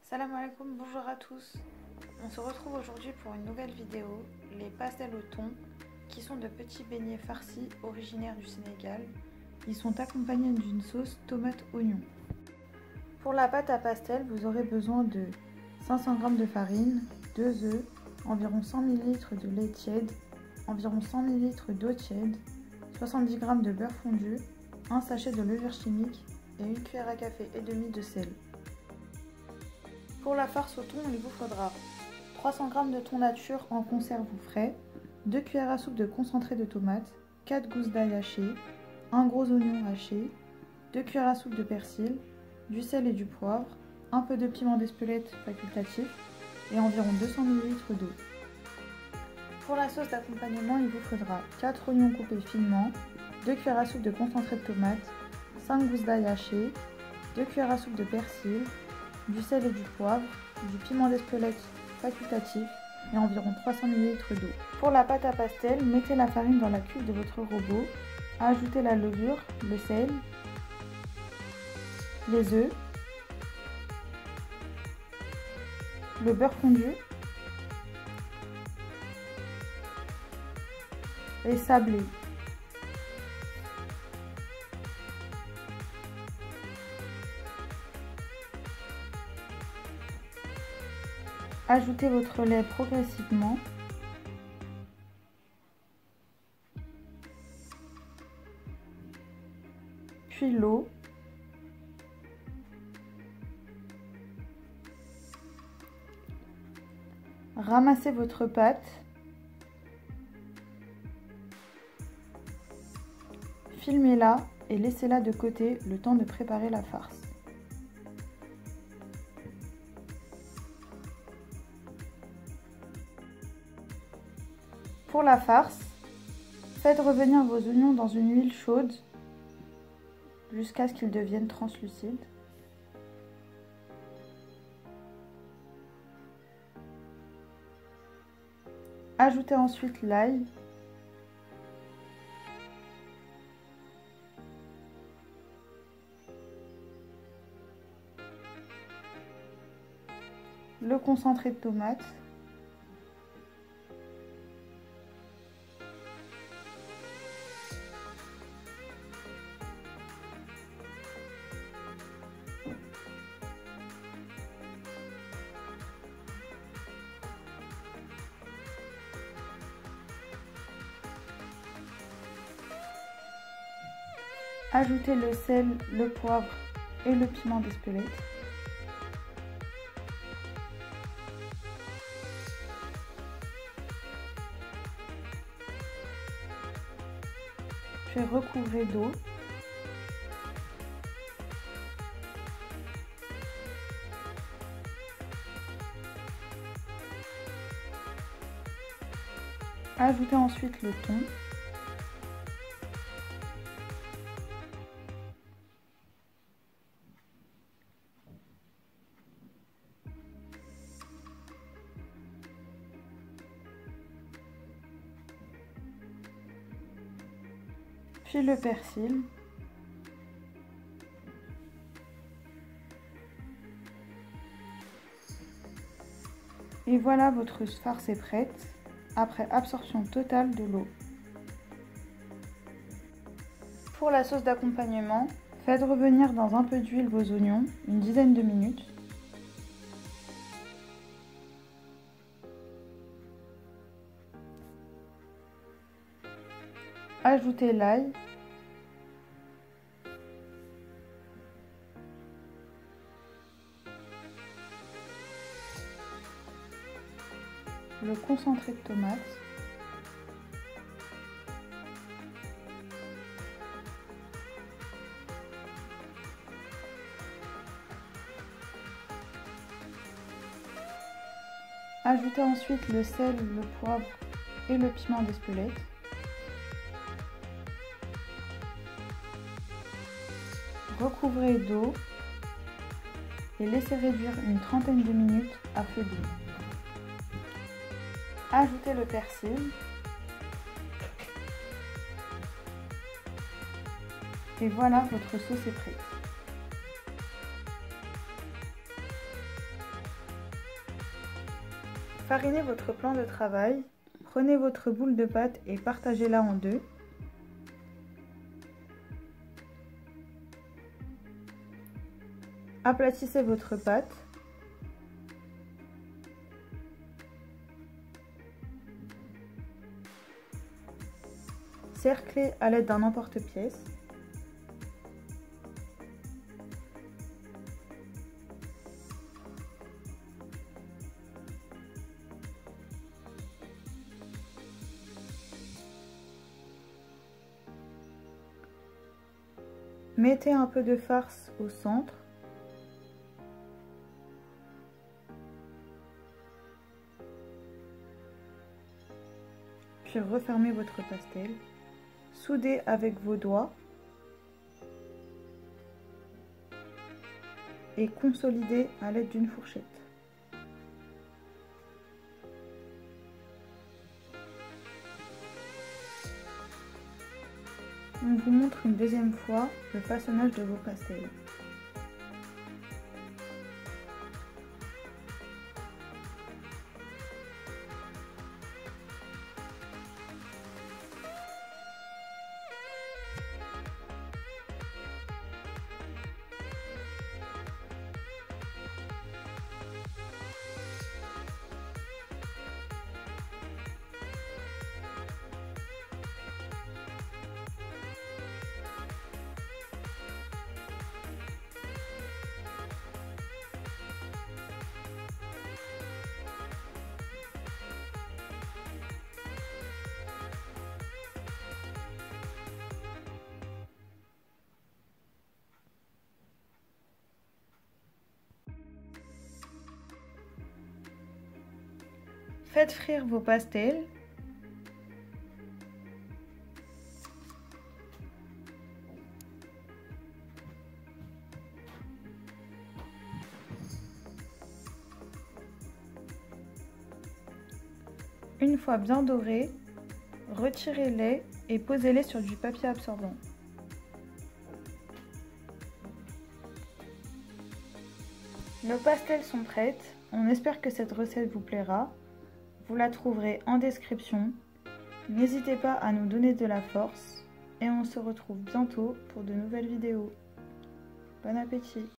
Salam alaikum, bonjour à tous. On se retrouve aujourd'hui pour une nouvelle vidéo, les pastels au thon, qui sont de petits beignets farcis originaires du Sénégal. Ils sont accompagnés d'une sauce tomate-oignon. Pour la pâte à pastel, vous aurez besoin de 500 g de farine, 2 œufs, environ 100 ml de lait tiède, environ 100 ml d'eau tiède, 70 g de beurre fondu, un sachet de levure chimique et une cuillère à café et demie de sel. Pour la farce au thon, il vous faudra 300 g de thon nature en conserve ou frais, 2 cuillères à soupe de concentré de tomate, 4 gousses d'ail hachées, un gros oignon haché, 2 cuillères à soupe de persil, du sel et du poivre, un peu de piment d'Espelette facultatif et environ 200 ml d'eau. Pour la sauce d'accompagnement, il vous faudra 4 oignons coupés finement, 2 cuillères à soupe de concentré de tomate, 5 gousses d'ail hachées, 2 cuillères à soupe de persil, du sel et du poivre, du piment d'Espelette facultatif et environ 300 ml d'eau. Pour la pâte à pastel, mettez la farine dans la cuve de votre robot, ajoutez la levure, le sel, les œufs, le beurre fondu et sablé. Ajoutez votre lait progressivement. Puis l'eau. Ramassez votre pâte. Filmez-la et laissez-la de côté le temps de préparer la farce. Pour la farce, faites revenir vos oignons dans une huile chaude jusqu'à ce qu'ils deviennent translucides. Ajoutez ensuite l'ail. Le concentré de tomate. Ajoutez le sel, le poivre et le piment d'Espelette. Puis recouvrez d'eau. Ajoutez ensuite le thon. Puis le persil. Et voilà, votre farce est prête après absorption totale de l'eau. Pour la sauce d'accompagnement, faites revenir dans un peu d'huile vos oignons, une dizaine de minutes. Ajoutez l'ail. Le concentré de tomate. Ajoutez ensuite le sel, le poivre et le piment d'Espelette. Recouvrez d'eau et laissez réduire une trentaine de minutes à feu doux. Ajoutez le persil. Et voilà, votre sauce est prête. farinez votre plan de travail, prenez votre boule de pâte et partagez-la en deux. Aplatissez votre pâte. Cerclez à l'aide d'un emporte-pièce. Mettez un peu de farce au centre. Puis refermez votre pastel. Soudez avec vos doigts. Et consolidez à l'aide d'une fourchette. On vous montre une deuxième fois le façonnage de vos pastels. Faites frire vos pastels. Une fois bien dorés, retirez-les et posez-les sur du papier absorbant. Nos pastels sont prêts. On espère que cette recette vous plaira. Vous la trouverez en description. N'hésitez pas à nous donner de la force et on se retrouve bientôt pour de nouvelles vidéos. Bon appétit!